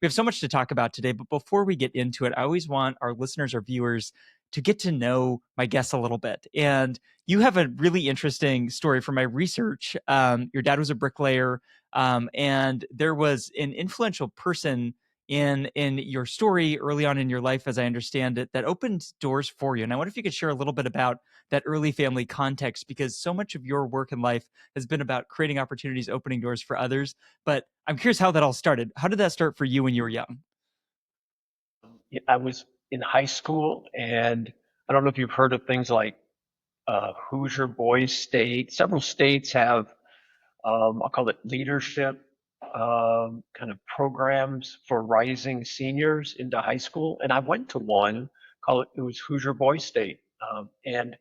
we have so much to talk about today. But before we get into it, I always want our listeners or viewers to get to know my guests a little bit. And you have a really interesting story from my research. Your dad was a bricklayer, and there was an influential person in your story early on in your life, as I understand it, that opened doors for you. And I wonder if you could share a little bit about that early family context, because so much of your work in life has been about creating opportunities, opening doors for others. But I'm curious how that all started. How did that start for you when you were young? I was in high school, and I don't know if you've heard of things like Hoosier Boys State. Several states have, I'll call it leadership kind of programs for rising seniors into high school. And I went to one, it was Hoosier Boys State. And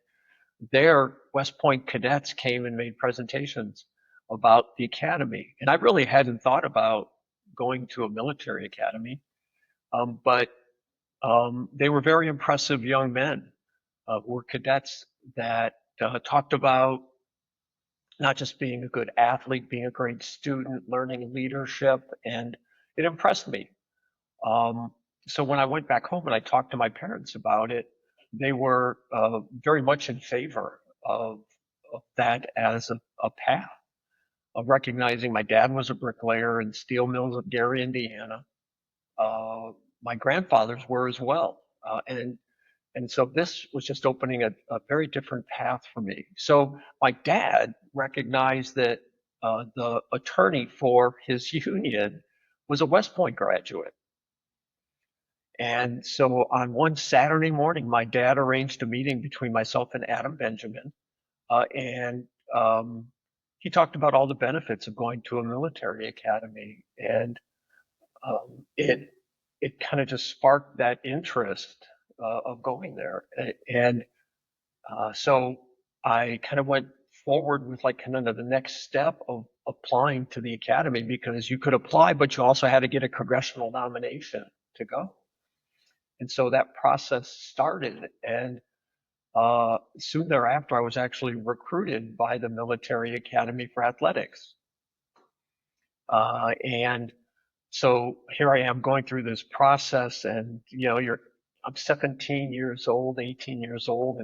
there, West Point cadets came and made presentations about the academy. And I really hadn't thought about going to a military academy, but they were very impressive young men, were cadets that talked about not just being a good athlete, being a great student, learning leadership, and it impressed me. Um, so when I went back home and I talked to my parents about it, they were very much in favor of that as a path of recognizing my dad was a bricklayer in steel mills of Gary, Indiana. My grandfathers were as well. And so this was just opening a very different path for me. So my dad recognized that the attorney for his union was a West Point graduate. And so on one Saturday morning, my dad arranged a meeting between myself and Adam Benjamin. And he talked about all the benefits of going to a military academy. And it kind of just sparked that interest of going there. And so I kind of went forward with like kind of the next step of applying to the academy, because you could apply, but you also had to get a congressional nomination to go. And so that process started. And soon thereafter, I was actually recruited by the Military Academy for Athletics. And so here I am going through this process, and I'm 17 years old, 18 years old,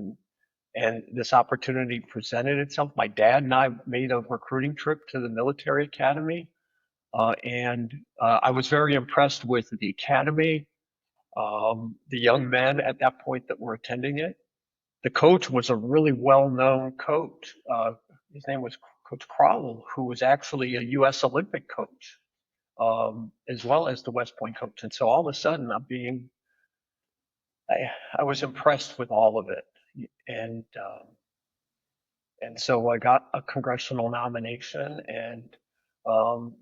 and this opportunity presented itself. My dad and I made a recruiting trip to the military academy, and I was very impressed with the academy, the young men at that point that were attending it. The coach was a really well-known coach. His name was Coach Krzyzewski, who was actually a U.S. Olympic coach, as well as the West Point coach. And so all of a sudden, I was impressed with all of it, and so I got a congressional nomination, and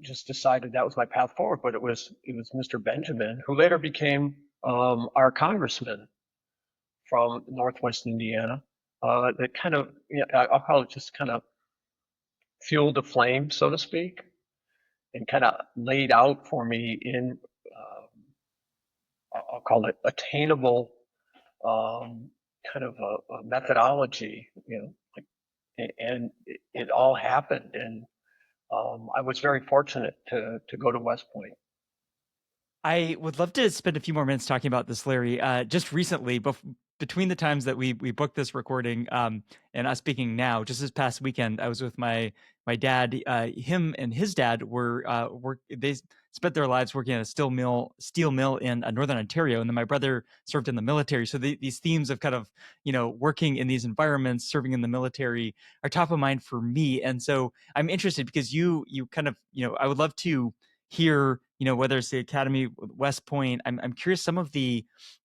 just decided that was my path forward. But it was Mr. Benjamin, who later became our congressman from Northwest Indiana, that kind of, I'll call it, just kind of fueled the flame, so to speak, and kind of laid out for me in, I'll call it, attainable um, kind of a methodology, and it all happened. And I was very fortunate to go to West Point. I would love to spend a few more minutes talking about this, Larry. Just recently, between the times that we booked this recording and us speaking now, just this past weekend, I was with my dad. Him and his dad they spent their lives working at a steel mill in Northern Ontario, and then my brother served in the military. So these themes of kind of working in these environments, serving in the military, are top of mind for me. And so I'm interested because you kind of I would love to hear, whether it's the Academy, West Point. I'm curious some of the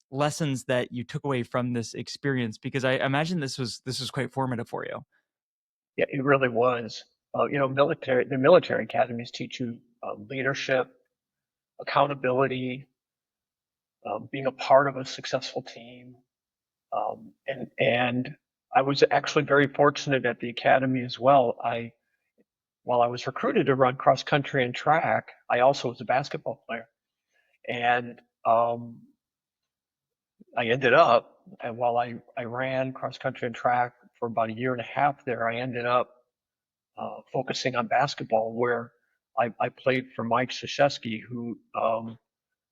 lessons that you took away from this experience, because I imagine this was quite formative for you. Yeah, it really was. The military academies teach you leadership, accountability, being a part of a successful team. And I was actually very fortunate at the academy as well. While I was recruited to run cross country and track, I also was a basketball player. And I ended up, and while I ran cross country and track for about a year and a half there, I ended up focusing on basketball, where I played for Mike Krzyzewski, who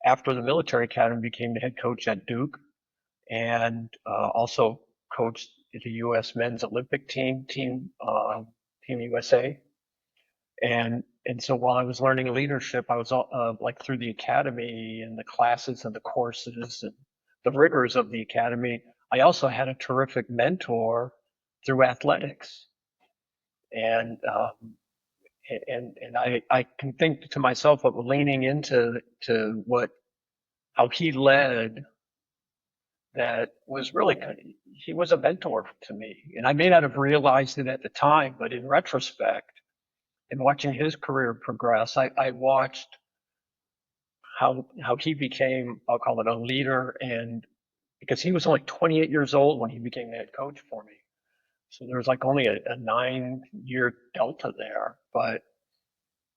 after the military academy, became the head coach at Duke, and also coached the U.S. men's Olympic Team USA. And so while I was learning leadership, I was like through the academy and the classes and the courses and the rigors of the academy. I also had a terrific mentor through athletics, and I can think to myself of leaning into to what how he led. That was really he was a mentor to me, and I may not have realized it at the time, but in retrospect, in watching his career progress, I watched how he became, I'll call it a leader, and because he was only 28 years old when he became the head coach for me, so there was like only a 9 year delta there, but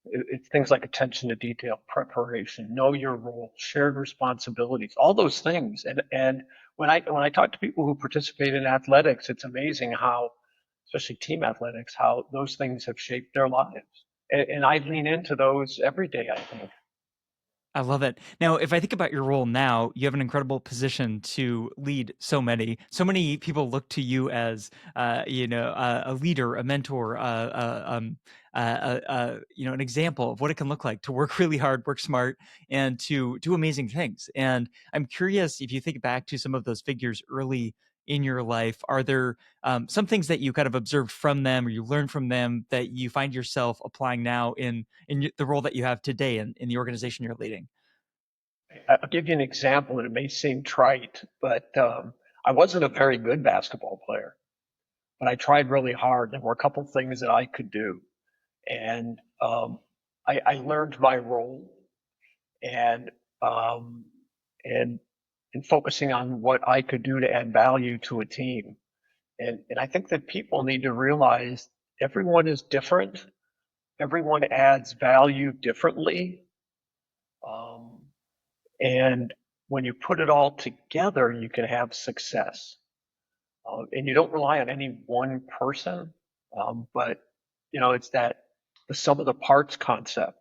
it's things like attention to detail, preparation, know your role, shared responsibilities, all those things. And when I talk to people who participate in athletics, it's amazing how, especially team athletics, how those things have shaped their lives. And I lean into those every day, I think. I love it. Now, if I think about your role now, you have an incredible position to lead so many. So many people look to you as, a leader, a mentor, an example of what it can look like to work really hard, work smart, and to do amazing things. And I'm curious if you think back to some of those figures early in your life, are there some things that you kind of observed from them or you learned from them that you find yourself applying now in the role that you have today in the organization you're leading? I'll give you an example, and it may seem trite, but I wasn't a very good basketball player, but I tried really hard. There were a couple things that I could do, and I learned my role, and um, and focusing on what I could do to add value to a team. And I think that people need to realize everyone is different. Everyone adds value differently. Um, and when you put it all together, you can have success. And you don't rely on any one person, but it's that the sum of the parts concept.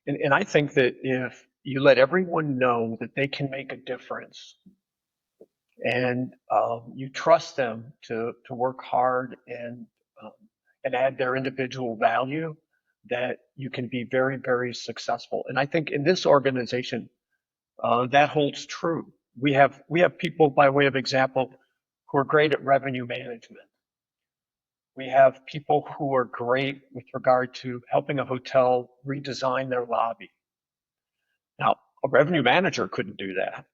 And I think that if you let everyone know that they can make a difference, and you trust them to work hard um, and add their individual value, that you can be very, very successful. And I think in this organization, that holds true. We have people, by way of example, who are great at revenue management. We have people who are great with regard to helping a hotel redesign their lobby. Now, a revenue manager couldn't do that,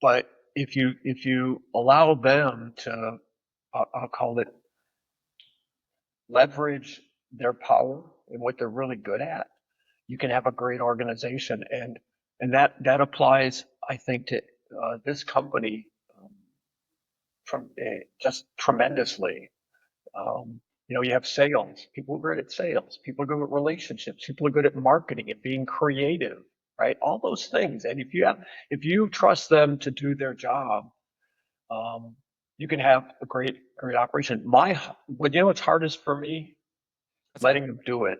but if you allow them to, I'll call it, leverage their power and what they're really good at, you can have a great organization. And that applies, I think, to this company um, from just tremendously. You have sales. People are good at sales. People are good at relationships. People are good at marketing and being creative, right? All those things. And if you trust them to do their job, um, you can have a great, great operation. What's hardest for me? What's that? Letting them do it,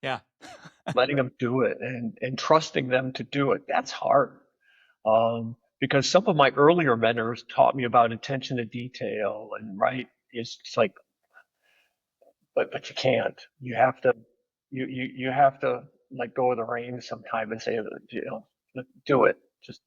Yeah. letting them do it, and trusting them to do it. That's hard. Because some of my earlier mentors taught me about attention to detail and right. It's like, but you can't. You have to let go of the reins sometime and say, do it. Just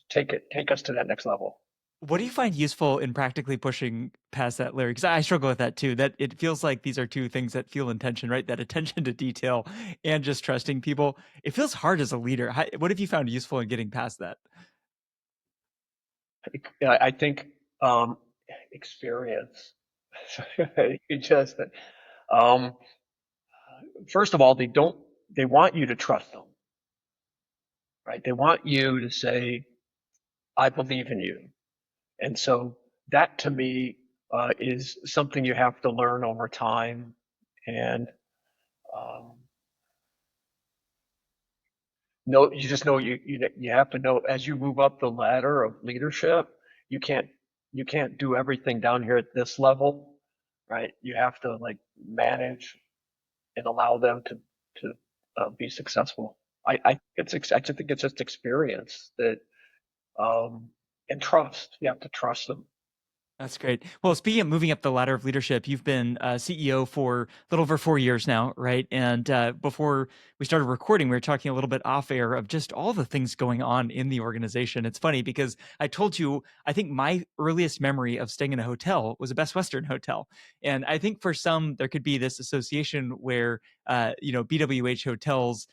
take us to that next level. What do you find useful in practically pushing past that, Larry? Because I struggle with that too. That it feels like these are two things that feel intention, right? That attention to detail and just trusting people. It feels hard as a leader. What have you found useful in getting past that? I think experience. You just um, first of all, they want you to trust them, right? They want you to say, "I believe in you," and so that to me is something you have to learn over time, and um, you just know you have to know as you move up the ladder of leadership, you can't you can't do everything down here at this level, right? You have to like manage and allow them to be successful. I just think it's just experience that, and trust. You have to trust them. That's great. Well, speaking of moving up the ladder of leadership, you've been CEO for a little over 4 years now, right? And before we started recording, we were talking a little bit off air of just all the things going on in the organization. It's funny because I told you, I think my earliest memory of staying in a hotel was a Best Western hotel. And I think for some, there could be this association where, BWH Hotels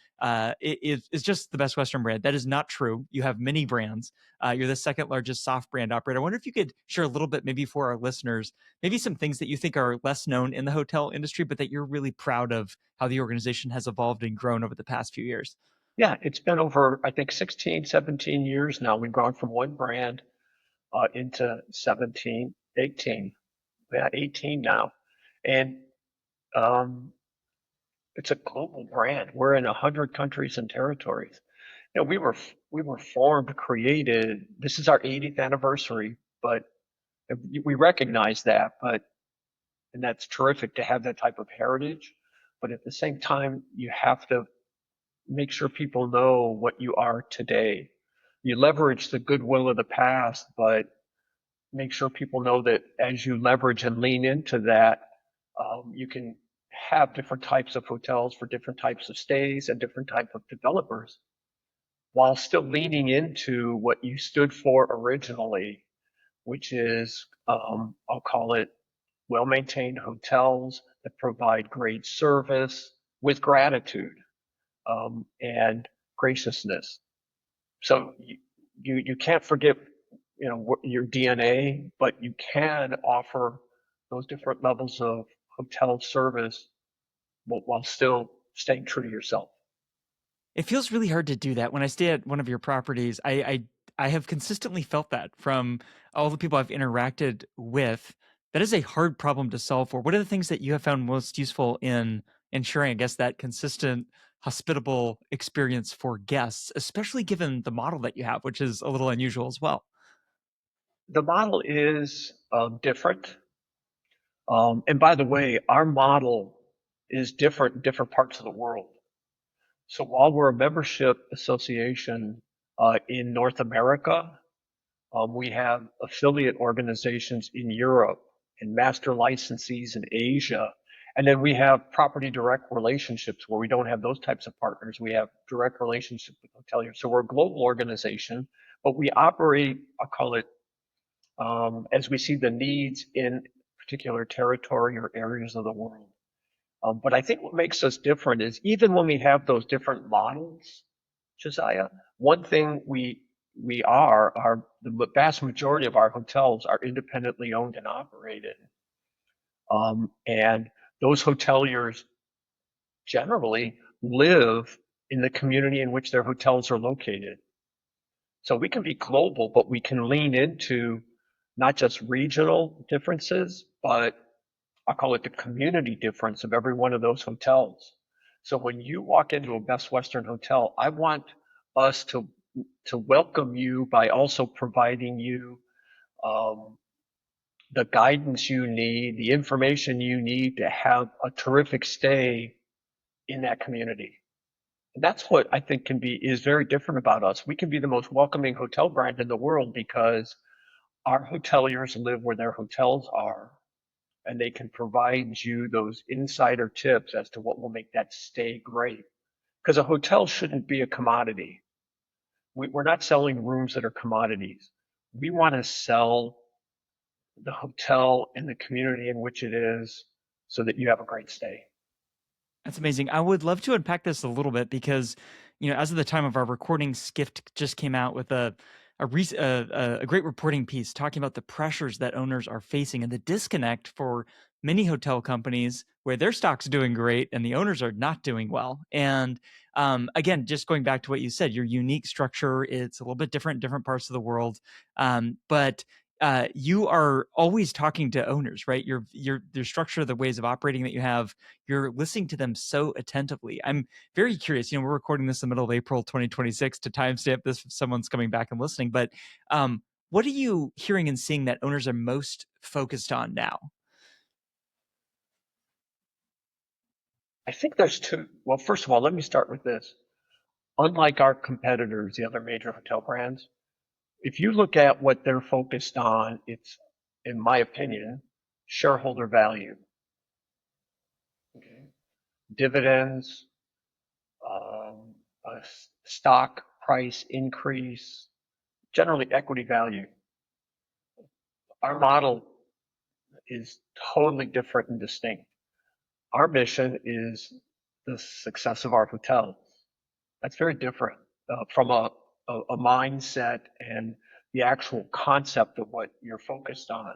is just the Best Western brand. That is not true. You have many brands. You're the second largest soft brand operator. I wonder if you could share a little bit, maybe for our listeners, maybe some things that you think are less known in the hotel industry, but that you're really proud of how the organization has evolved and grown over the past few years. Yeah, it's been over, I think, 16, 17 years now. We've gone from one brand into 17, 18. Yeah, 18 now. And um, it's a global brand. We're in 100 countries and territories. We were formed, created. This is our 80th anniversary, but we recognize that. But and that's terrific to have that type of heritage. But at the same time, you have to make sure people know what you are today. You leverage the goodwill of the past, but make sure people know that as you leverage and lean into that, you can have different types of hotels for different types of stays and different type of developers while still leaning into what you stood for originally, which is, I'll call it well-maintained hotels that provide great service with gratitude, and graciousness. So you can't forget, your DNA, but you can offer those different levels of hotel service while still staying true to yourself. It feels really hard to do that. When I stay at one of your properties, I have consistently felt that from all the people I've interacted with. That is a hard problem to solve for. What are the things that you have found most useful in ensuring, I guess, that consistent, hospitable experience for guests, especially given the model that you have, which is a little unusual as well? The model is different. And by the way, our model is different in different parts of the world. So while we're a membership association in North America, we have affiliate organizations in Europe and master licensees in Asia. And then we have property direct relationships where we don't have those types of partners. We have direct relationships with hoteliers. So we're a global organization, but we operate, I call it, as we see the needs in particular territory or areas of the world. But I think what makes us different is even when we have those different models, Josiah, one thing we are the vast majority of our hotels are independently owned and operated. And those hoteliers generally live in the community in which their hotels are located. So we can be global, but we can lean into not just regional differences, but I call it the community difference of every one of those hotels. So when you walk into a Best Western hotel, I want us to welcome you by also providing you um, the guidance you need, the information you need to have a terrific stay in that community. And that's what I think is very different about us. We can be the most welcoming hotel brand in the world because our hoteliers live where their hotels are and they can provide you those insider tips as to what will make that stay great. Because a hotel shouldn't be a commodity. We're not selling rooms that are commodities. We want to sell the hotel and the community in which it is so that you have a great stay. That's amazing. I would love to unpack this a little bit because, as of the time of our recording, Skift just came out with a great reporting piece talking about the pressures that owners are facing and the disconnect for many hotel companies where their stock's doing great and the owners are not doing well. And again, just going back to what you said, your unique structure, it's a little bit different in different parts of the world. But you are always talking to owners, right? Your structure, the ways of operating that you have, you're listening to them so attentively. I'm very curious. We're recording this in the middle of April 2026 to timestamp this if someone's coming back and listening. But what are you hearing and seeing that owners are most focused on now? I think there's two. Well, first of all, let me start with this. unlike our competitors, the other major hotel brands, if you look at what they're focused on, it's, in my opinion, shareholder value. Okay. Dividends, a stock price increase, generally equity value. Our model is totally different and distinct. Our mission is the success of our hotels. That's very different from a mindset and the actual concept of what you're focused on.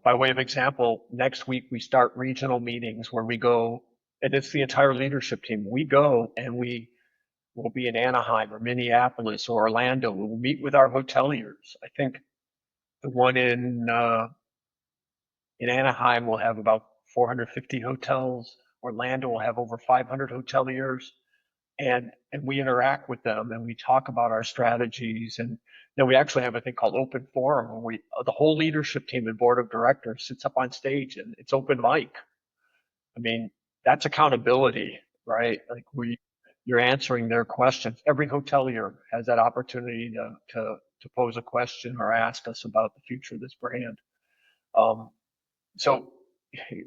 By way of example, next week we start regional meetings where we go, and it's the entire leadership team. We go and we will be in Anaheim or Minneapolis or Orlando. We'll meet with our hoteliers. I think the one in Anaheim will have about 450 hotels. Orlando will have over 500 hoteliers, and we interact with them and we talk about our strategies. And then we actually have a thing called open forum where the whole leadership team and board of directors sits up on stage and it's open mic. I mean, that's accountability, right? Like you're answering their questions. Every hotelier has that opportunity to pose a question or ask us about the future of this brand. Um, so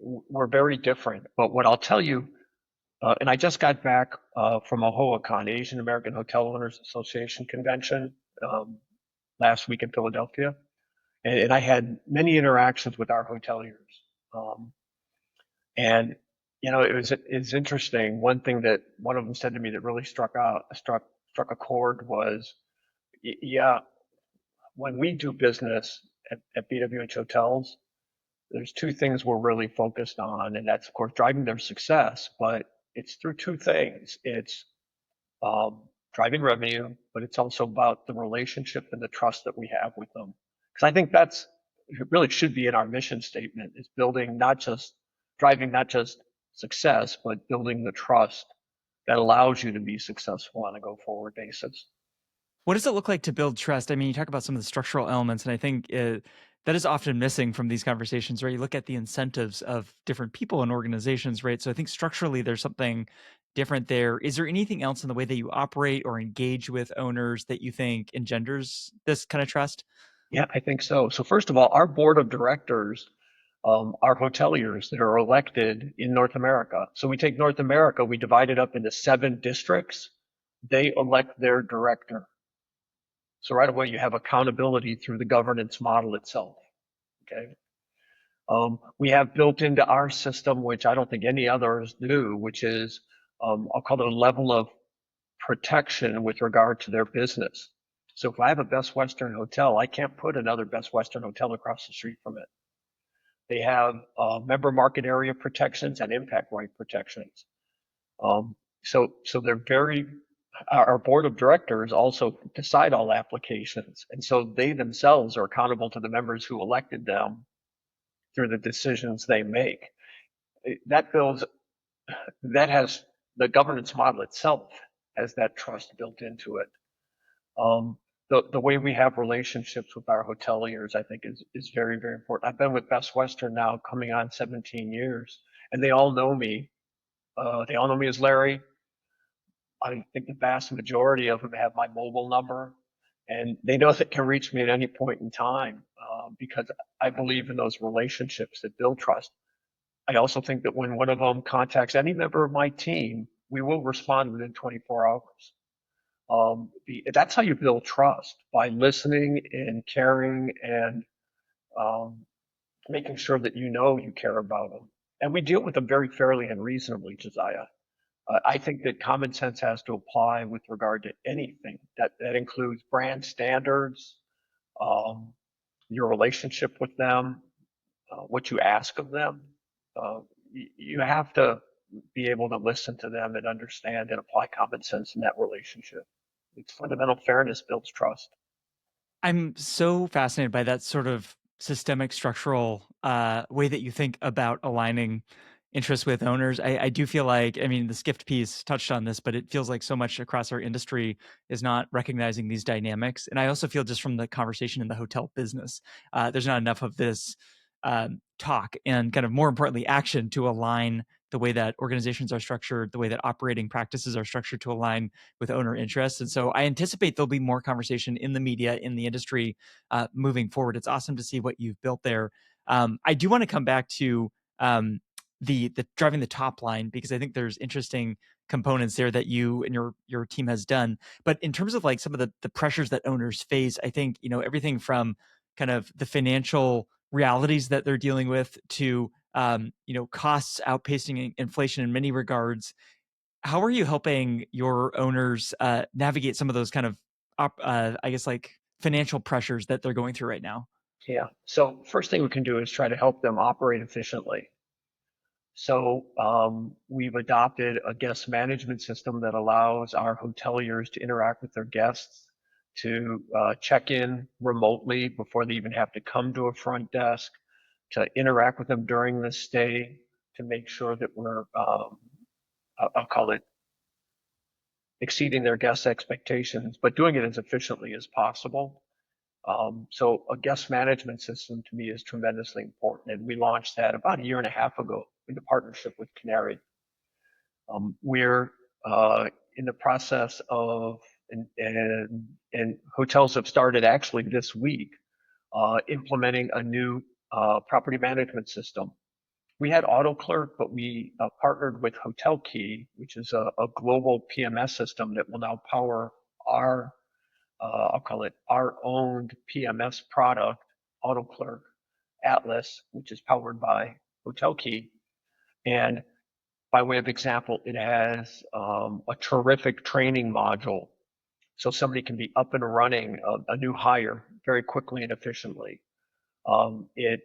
we're very different. But what I'll tell you, and I just got back from AHOACON, Asian American Hotel Owners Association convention, last week in Philadelphia, and I had many interactions with our hoteliers. Um, and it's interesting. One thing that one of them said to me that really struck a chord was, yeah, when we do business at BWH Hotels, there's two things we're really focused on, and that's of course driving their success, but it's through two things. It's um, driving revenue, but it's also about the relationship and the trust that we have with them. Because I think it really should be in our mission statement, is driving not just success, but building the trust that allows you to be successful on a go forward basis. What does it look like to build trust? I mean, you talk about some of the structural elements, and I think that is often missing from these conversations, right? You look at the incentives of different people and organizations, right? So I think structurally there's something different there. Is there anything else in the way that you operate or engage with owners that you think engenders this kind of trust? Yeah, I think so. So first of all, our board of directors are hoteliers that are elected in North America. So we take North America, we divide it up into 7 districts. They elect their director. So right away you have accountability through the governance model itself. Okay. We have built into our system, which I don't think any others do, which is I'll call it a level of protection with regard to their business. So if I have a Best Western hotel, I can't put another Best Western hotel across the street from it. They have member market area protections and impact right protections. So they're our board of directors also decide all applications. And so they themselves are accountable to the members who elected them through the decisions they make. That builds, that has the governance model itself has that trust built into it. Um, the way we have relationships with our hoteliers, I think, is very, very important. I've been with Best Western now coming on 17 years, and they all know me. They all know me as Larry. I think the vast majority of them have my mobile number, and they know they can reach me at any point in time because I believe in those relationships that build trust. I also think that when one of them contacts any member of my team, we will respond within 24 hours. That's how you build trust, by listening and caring and um, making sure that you care about them. And we deal with them very fairly and reasonably, Josiah. I think that common sense has to apply with regard to anything that includes brand standards, um, your relationship with them, what you ask of them. Uh, you have to be able to listen to them and understand and apply common sense in that relationship. It's fundamental fairness builds trust. I'm so fascinated by that sort of systemic structural way that you think about aligning interests with owners. I do feel like, I mean, the Skift piece touched on this, but it feels like so much across our industry is not recognizing these dynamics. And I also feel just from the conversation in the hotel business, there's not enough of this talk and kind of more importantly, action to align the way that organizations are structured, the way that operating practices are structured to align with owner interests. And so I anticipate there'll be more conversation in the media, in the industry, moving forward. It's awesome to see what you've built there. I do want to come back to the driving the top line, because I think there's interesting components there that you and your team has done. But in terms of like some of the pressures that owners face, I think, everything from kind of the financial realities that they're dealing with to costs outpacing inflation in many regards. How are you helping your owners navigate some of those kind of I guess like financial pressures that they're going through right now? Yeah. So first thing we can do is try to help them operate efficiently. So we've adopted a guest management system that allows our hoteliers to interact with their guests, to check in remotely before they even have to come to a front desk, to interact with them during the stay, to make sure that we're, I'll call it, exceeding their guest expectations, but doing it as efficiently as possible. So a guest management system to me is tremendously important, and we launched that about a year and a half ago in partnership with Canary. We're in the process of, and hotels have started actually this week, implementing a new property management system. We had AutoClerk, but we partnered with Hotel Key, which is a global PMS system that will now power our, I'll call it our owned PMS product, AutoClerk Atlas, which is powered by Hotel Key. And by way of example, it has a terrific training module. So somebody can be up and running a new hire very quickly and efficiently. It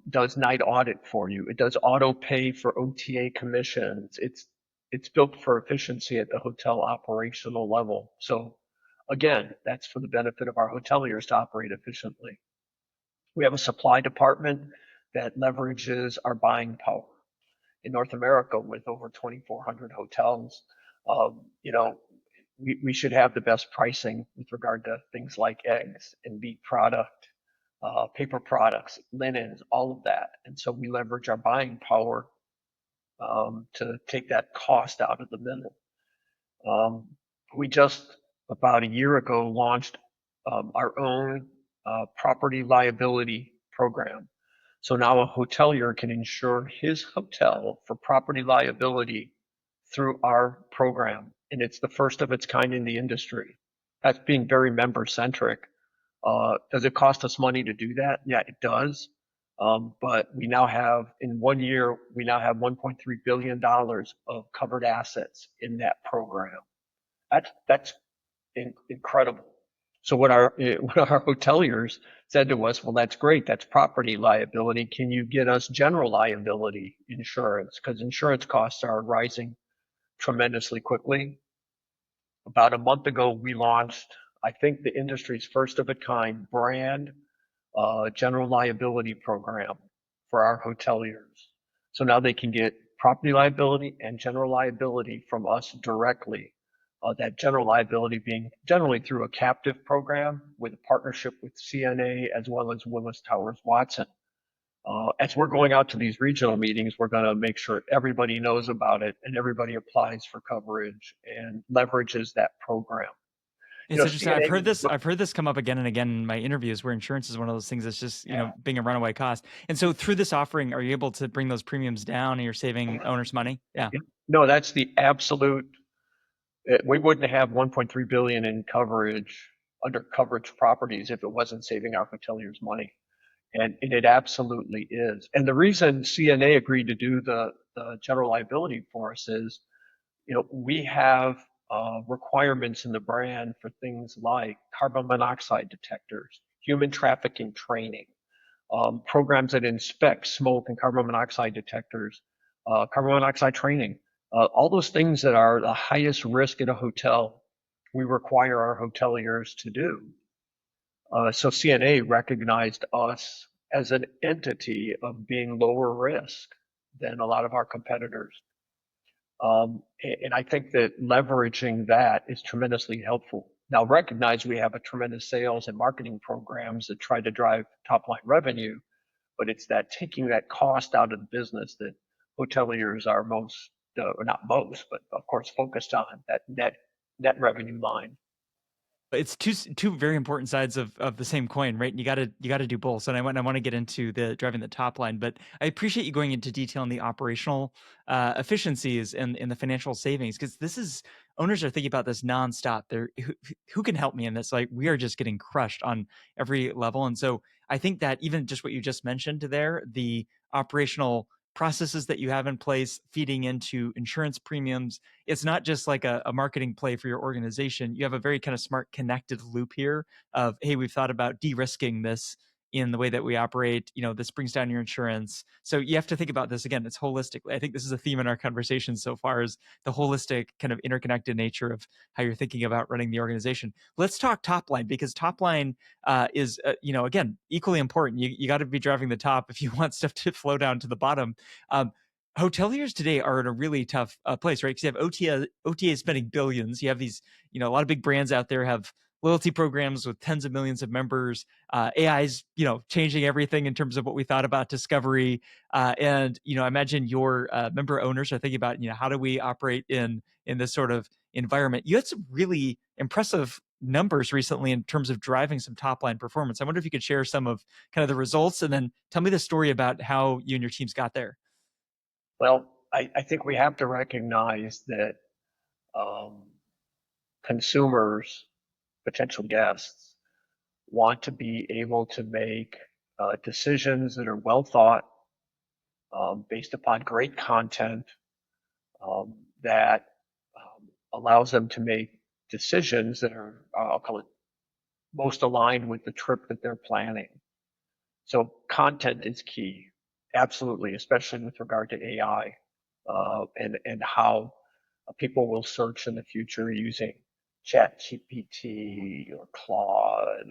does night audit for you. It does auto pay for OTA commissions. It's built for efficiency at the hotel operational level. So again, that's for the benefit of our hoteliers to operate efficiently. We have a supply department that leverages our buying power in North America with over 2,400 hotels. You know, we should have the best pricing with regard to things like eggs and meat product, paper products, linens, all of that. And so we leverage our buying power to take that cost out of the middle. We just about a year ago launched our own property liability program. So now a hotelier can insure his hotel for property liability through our program. And it's the first of its kind in the industry. That's being very member centric. Does it cost us money to do that? Yeah, it does. But we now have, in 1 year, we now have $1.3 billion of covered assets in that program. That's incredible. So what our hoteliers said to us, well, that's great. That's property liability. Can you get us general liability insurance? Because insurance costs are rising tremendously quickly. About a month ago, we launched, I think, the industry's first of a kind brand general liability program for our hoteliers. So now they can get property liability and general liability from us directly. That general liability being generally through a captive program with a partnership with CNA as well as Willis Towers Watson. As we're going out to these regional meetings, we're going to make sure everybody knows about it and everybody applies for coverage and leverages that program. You It's know, interesting. I've CNA, heard this. I've heard this come up again and again in my interviews, where insurance is one of those things that's just yeah, being a runaway cost. And so through this offering, are you able to bring those premiums down, and you're saving owners money? Yeah. yeah. No, that's the absolute. We wouldn't have 1.3 billion in coverage under coverage properties if it wasn't saving our hoteliers money. And it absolutely is. And the reason CNA agreed to do the general liability for us is, we have requirements in the brand for things like carbon monoxide detectors, human trafficking training, programs that inspect smoke and carbon monoxide detectors, carbon monoxide training, all those things that are the highest risk at a hotel, we require our hoteliers to do. So CNA recognized us as an entity of being lower risk than a lot of our competitors. And I think that leveraging that is tremendously helpful. Now, recognize we have a tremendous sales and marketing programs that try to drive top line revenue, but it's that taking that cost out of the business that hoteliers are most, or not most, but of course focused on that net revenue line. It's two very important sides of the same coin, right? And you gotta do both. And I want to get into the driving the top line, but I appreciate you going into detail on the operational efficiencies and the financial savings, because this is owners are thinking about this nonstop. They're who can help me in this? Like, we are just getting crushed on every level, and so I think that even just what you just mentioned there, the operational processes that you have in place feeding into insurance premiums, it's not just like a marketing play for your organization. You have a very kind of smart connected loop here of, hey, we've thought about de-risking this in the way that we operate. This brings down your insurance. So you have to think about this again. It's holistically. I think this is a theme in our conversation so far, is the holistic kind of interconnected nature of how you're thinking about running the organization. Let's talk top line, because top line is, again, equally important. You got to be driving the top if you want stuff to flow down to the bottom. um, Hoteliers today are in a really tough place, right? Because you have OTA spending billions. You have these, a lot of big brands out there have loyalty programs with tens of millions of members. AI's, changing everything in terms of what we thought about discovery. And I imagine your member owners are thinking about, how do we operate in this sort of environment? You had some really impressive numbers recently in terms of driving some top line performance. I wonder if you could share some of kind of the results, and then tell me the story about how you and your teams got there. Well, I think we have to recognize that um, consumers, potential guests, want to be able to make decisions that are well thought, based upon great content, that allows them to make decisions that are, I'll call it, most aligned with the trip that they're planning. So content is key, absolutely, especially with regard to AI, and how people will search in the future using ChatGPT or Claude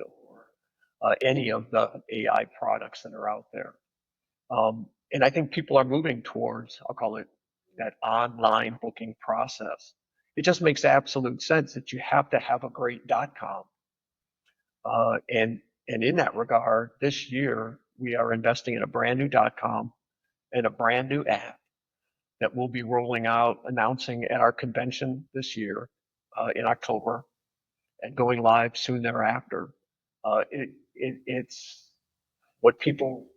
or any of the AI products that are out there. And I think people are moving towards, I'll call it, that online booking process. It just makes absolute sense that you have to have a great .com. And in that regard, this year we are investing in a brand new .com and a brand new app that we'll be rolling out, announcing at our convention this year in October, and going live soon thereafter. It's what people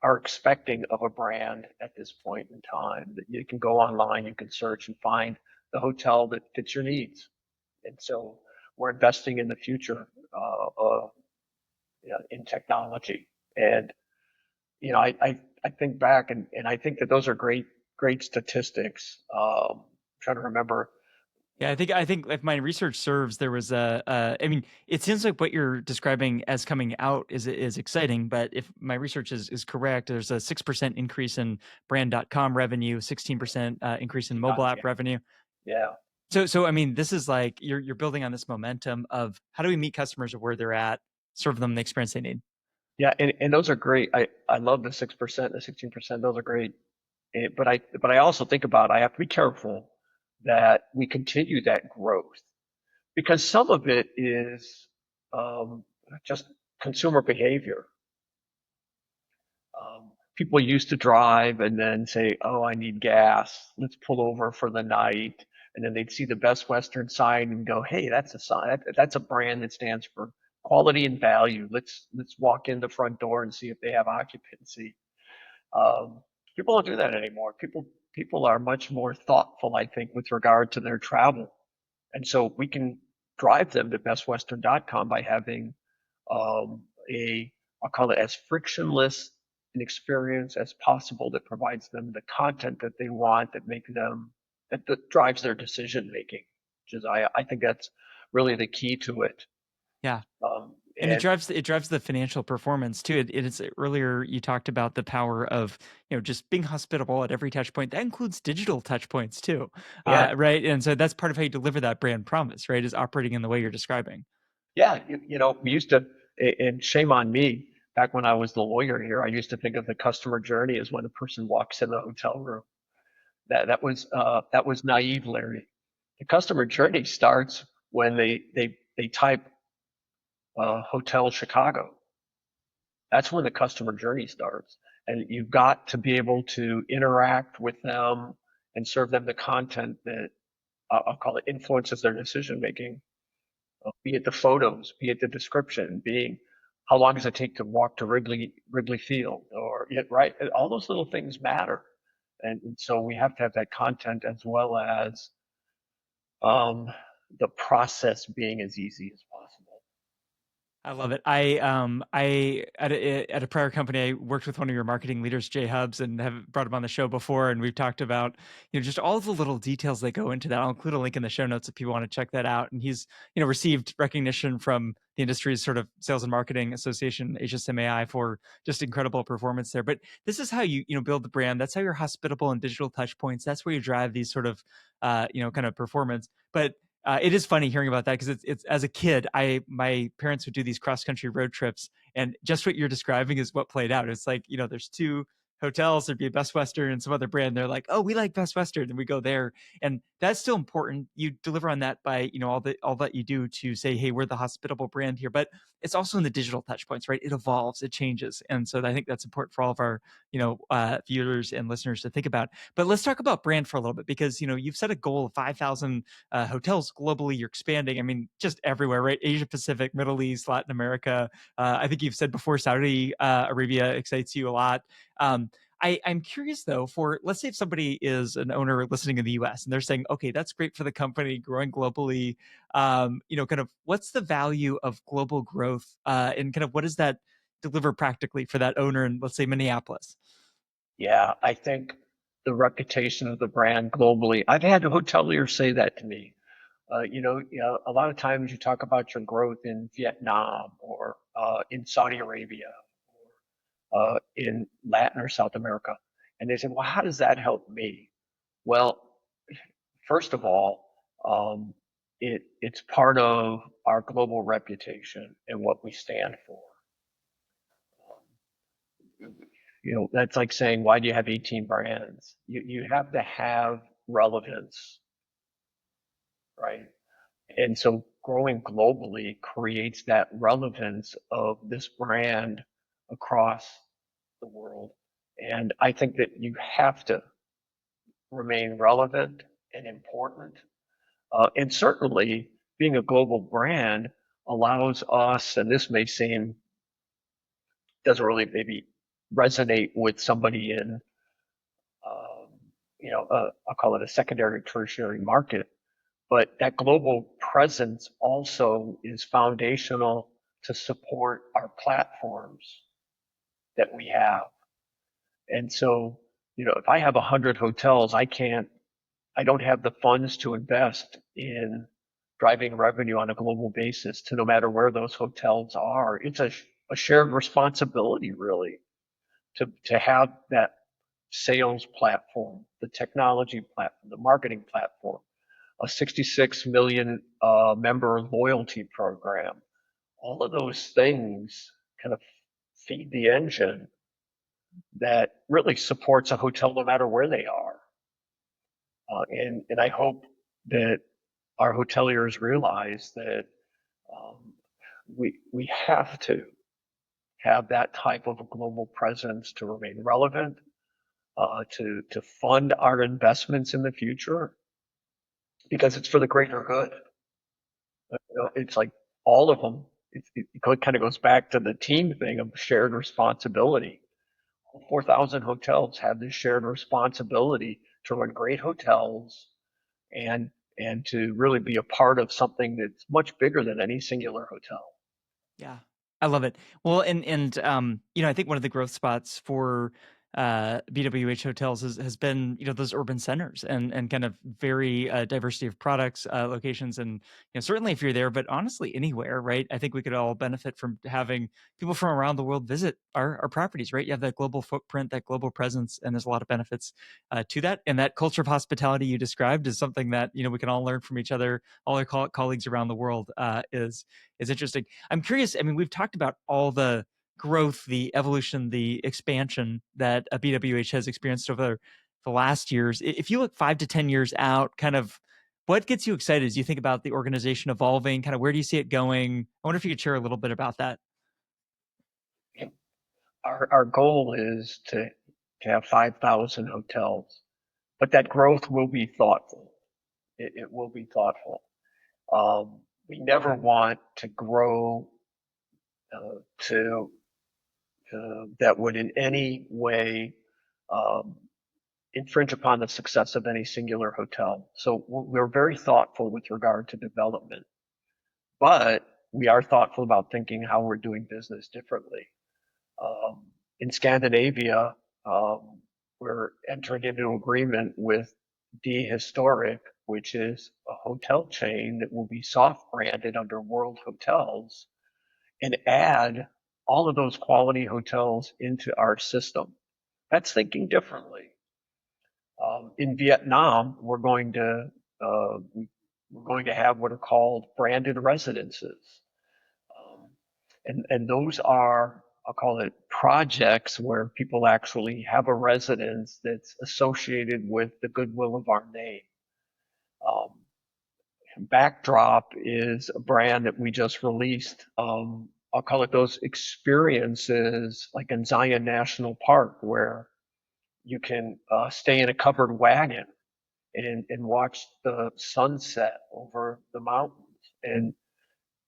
are expecting of a brand at this point in time. That you can go online, you can search and find the hotel that fits your needs. And so we're investing in the future in technology. And I think back, and I think that those are great statistics. Trying to remember. Yeah, I think if my research serves, there was I mean, it seems like what you're describing as coming out is exciting, but if my research is correct, there's a 6% increase in brand.com revenue, 16% increase in mobile Yeah, app revenue. yeah, So I mean, this is like you're building on this momentum of how do we meet customers where they're at, serve them the experience they need. yeah, and those are great. I love the 6%, the 16%. Those are great. But I also think about, I have to be careful that we continue that growth, because some of it is um, just consumer behavior. People used to drive and then say, "Oh, I need gas. Let's pull over for the night." And then they'd see the Best Western sign and go, "Hey, that's a sign. That's a brand that stands for quality and value. Let's walk in the front door and see if they have occupancy." Um, People don't do that anymore. People are much more thoughtful, I think, with regard to their travel, and so we can drive them to bestwestern.com by having a, I'll call it, as frictionless an experience as possible that provides them the content that they want, that drives their decision making, which is, I think that's really the key to it. Yeah. Um, And it and drives the financial performance too. It is earlier you talked about the power of just being hospitable at every touch point. That includes digital touch points too, yeah, right? And so that's part of how you deliver that brand promise, right? Is operating in the way you're describing. yeah, we used to, and shame on me, back when I was the lawyer here, I used to think of the customer journey as when a person walks in the hotel room. That was naive, Larry. The customer journey starts when they type Hotel Chicago. That's when the customer journey starts. And you've got to be able to interact with them and serve them the content that I'll call it influences their decision making, be it the photos, be it the description, being how long does it take to walk to Wrigley Field, or yeah, right? All those little things matter, and so we have to have that content as well as um, the process being as easy as possible. I love it. I at a prior company, I worked with one of your marketing leaders, Jay Hubbs, and have brought him on the show before. And we've talked about, just all the little details that go into that. I'll include a link in the show notes if people want to check that out. And he's, received recognition from the industry's sort of sales and marketing association, HSMAI, for just incredible performance there. But this is how you build the brand. That's how you're hospitable and digital touch points. That's where you drive these sort of, kind of performance. But it is funny hearing about that because it's as a kid, my parents would do these cross country road trips, and just what you're describing is what played out. It's like there's two hotels, there'd be a Best Western and some other brand. They're like, oh, we like Best Western, and we go there, and that's still important. You deliver on that by all that you do to say, hey, we're the hospitable brand here, but it's also in the digital touch points, right? It evolves, it changes, and so I think that's important for all of our viewers and listeners to think about. But let's talk about brand for a little bit because you've set a goal of 5,000 hotels globally. You're expanding. I mean, just everywhere, right? Asia Pacific, Middle East, Latin America. I think you've said before Saudi Arabia excites you a lot. I'm curious though, for let's say if somebody is an owner listening in the US and they're saying, okay, that's great for the company growing globally. Kind of what's the value of global growth and kind of what does that deliver practically for that owner in, let's say, Minneapolis? Yeah, I think the reputation of the brand globally. I've had hoteliers say that to me. A lot of times you talk about your growth in Vietnam or in Saudi Arabia or in Latin or South America. And they say, well, how does that help me? Well, first of all, it's part of our global reputation and what we stand for. That's like saying, why do you have 18 brands? You have to have relevance, right? And so growing globally creates that relevance of this brand across the world. And I think that you have to remain relevant and important. And certainly being a global brand allows us, and this may seem, doesn't really maybe resonate with somebody in, um, I'll call it a secondary, tertiary market, but that global presence also is foundational to support our platforms that we have. And so, if I have 100 hotels, I don't have the funds to invest in driving revenue on a global basis to no matter where those hotels are. It's a shared responsibility, really, to have that sales platform, the technology platform, the marketing platform, a 66 million member loyalty program. All of those things kind of feed the engine that really supports a hotel no matter where they are. And I hope that our hoteliers realize that we have to have that type of a global presence to remain relevant, to fund our investments in the future, because it's for the greater good. It's like all of them. It kind of goes back to the team thing of shared responsibility. 4,000 hotels have this shared responsibility to run great hotels and and to really be a part of something that's much bigger than any singular hotel. Yeah, I love it. Well, and I think one of the growth spots for BWH Hotels has been those urban centers and kind of very diversity of products, locations, and certainly if you're there, but honestly anywhere, right? I think we could all benefit from having people from around the world visit our properties, right? You have that global footprint, that global presence, and there's a lot of benefits to that. And that culture of hospitality you described is something that we can all learn from each other, all our colleagues around the world. Is interesting. I'm curious. I mean, we've talked about all the growth, the evolution, the expansion that a BWH has experienced over the last years. If you look 5 to 10 years out, kind of what gets you excited as you think about the organization evolving? Kind of where do you see it going? I wonder if you could share a little bit about that. our goal is to have 5,000 hotels, but that growth will be thoughtful. It will be thoughtful. We never want to grow to that would in any way um, infringe upon the success of any singular hotel. So we're very thoughtful with regard to development, but we are thoughtful about thinking how we're doing business differently. In Scandinavia, we're entering into an agreement with D Historic, which is a hotel chain that will be soft branded under World Hotels and add all of those quality hotels into our system. That's thinking differently. In Vietnam, we're going to have what are called branded residences. And those are, I'll call it projects where people actually have a residence that's associated with the goodwill of our name. Um, Backdrop is a brand that we just released. I'll call it those experiences like in Zion National Park where you can stay in a covered wagon and watch the sunset over the mountains. And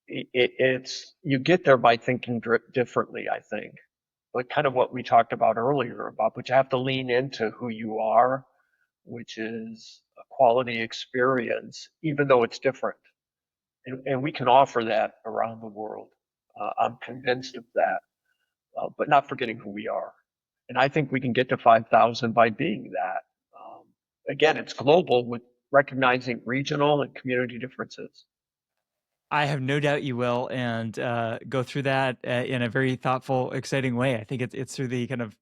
it's you get there by thinking differently, I think. Like kind of what we talked about earlier about, but you have to lean into who you are, which is a quality experience, even though it's different. And we can offer that around the world. I'm convinced of that, but not forgetting who we are. And I think we can get to 5,000 by being that. Um, Again, it's global with recognizing regional and community differences. I have no doubt you will, and go through that in a very thoughtful, exciting way. I think it's through the kind of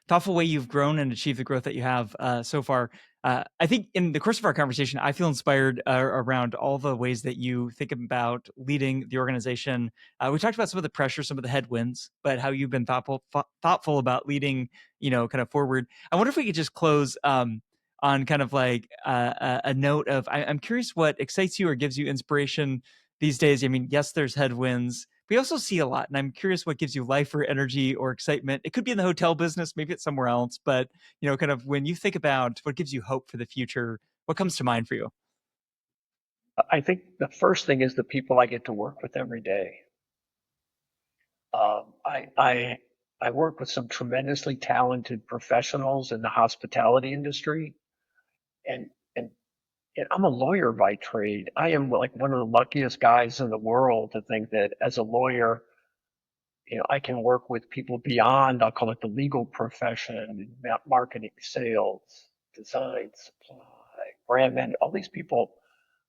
thoughtful way you've grown and achieved the growth that you have so far. I think in the course of our conversation, I feel inspired around all the ways that you think about leading the organization. We talked about some of the pressure, some of the headwinds, but how you've been thoughtful about leading, kind of forward. I wonder if we could just close on kind of like a note of I'm curious what excites you or gives you inspiration these days. I mean, yes, there's headwinds. We also see a lot, and I'm curious what gives you life or energy or excitement. It could be in the hotel business, maybe it's somewhere else, but kind of when you think about what gives you hope for the future, what comes to mind for you? I think the first thing is the people I get to work with every day. Um, I, I, I work with some tremendously talented professionals in the hospitality industry, and, and, and I'm a lawyer by trade. I am like one of the luckiest guys in the world to think that as a lawyer, I can work with people beyond, I'll call it the legal profession, marketing, sales, design, supply, brand man, all these people.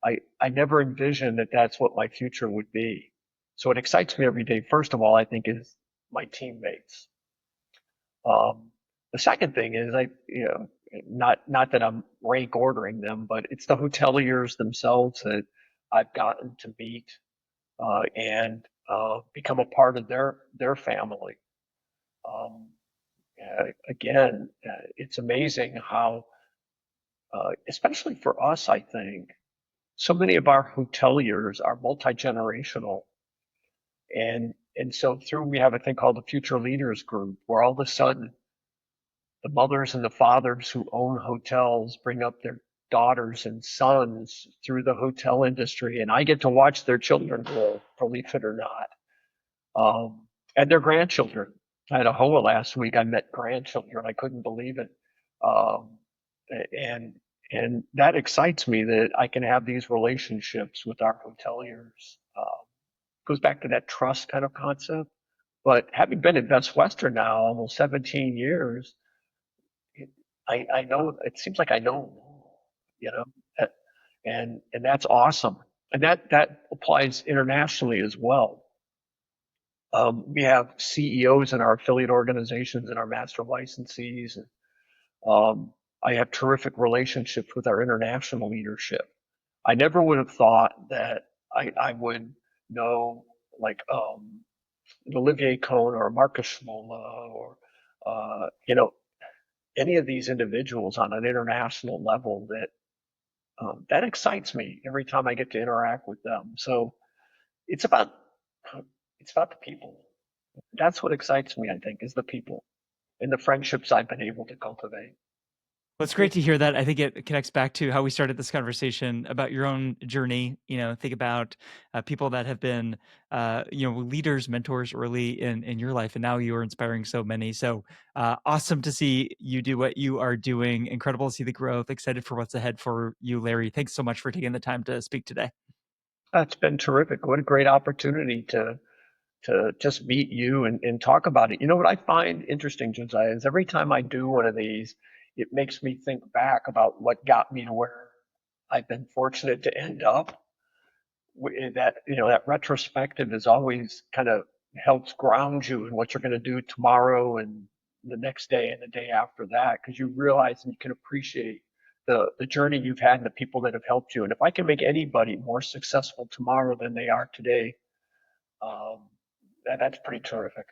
I never envisioned that that's what my future would be. So what excites me every day, first of all, I think is my teammates. The second thing is not that I'm rank ordering them, but it's the hoteliers themselves that I've gotten to meet and become a part of their family. Um, Again, it's amazing how, especially for us, I think, so many of our hoteliers are multi-generational. And so through we have a thing called the Future Leaders Group, where all of a sudden the mothers and the fathers who own hotels bring up their daughters and sons through the hotel industry, and I get to watch their children grow, believe it or not, and their grandchildren. I had a HOA last week. I met grandchildren. I couldn't believe it, um, and and that excites me that I can have these relationships with our hoteliers. Goes back to that trust kind of concept. But having been at Best Western now almost 17 years, I know it seems like I know, you know, and that's awesome. And that applies internationally as well. We have CEOs in our affiliate organizations and our master licensees. And, I have terrific relationships with our international leadership. I never would have thought that I would know like an Olivier Cohn or a Marcus Schmola or any of these individuals on an international level that excites me every time I get to interact with them. So it's about it's about the people. That's what excites me, I think, is the people and the friendships I've been able to cultivate. Well, it's great to hear that. I think it connects back to how we started this conversation about your own journey. Think about people that have been, leaders, mentors early in your life, and now you are inspiring so many. So awesome to see you do what you are doing. Incredible to see the growth. Excited for what's ahead for you, Larry. Thanks so much for taking the time to speak today. That's been terrific. What a great opportunity to just meet you and talk about it. You know what I find interesting, Josiah, is every time I do one of these, it makes me think back about what got me to where I've been fortunate to end up. That that retrospective is always kind of helps ground you in what you're going to do tomorrow and the next day and the day after that, because you realize and you can appreciate the journey you've had and the people that have helped you. And if I can make anybody more successful tomorrow than they are today, um, that's pretty terrific.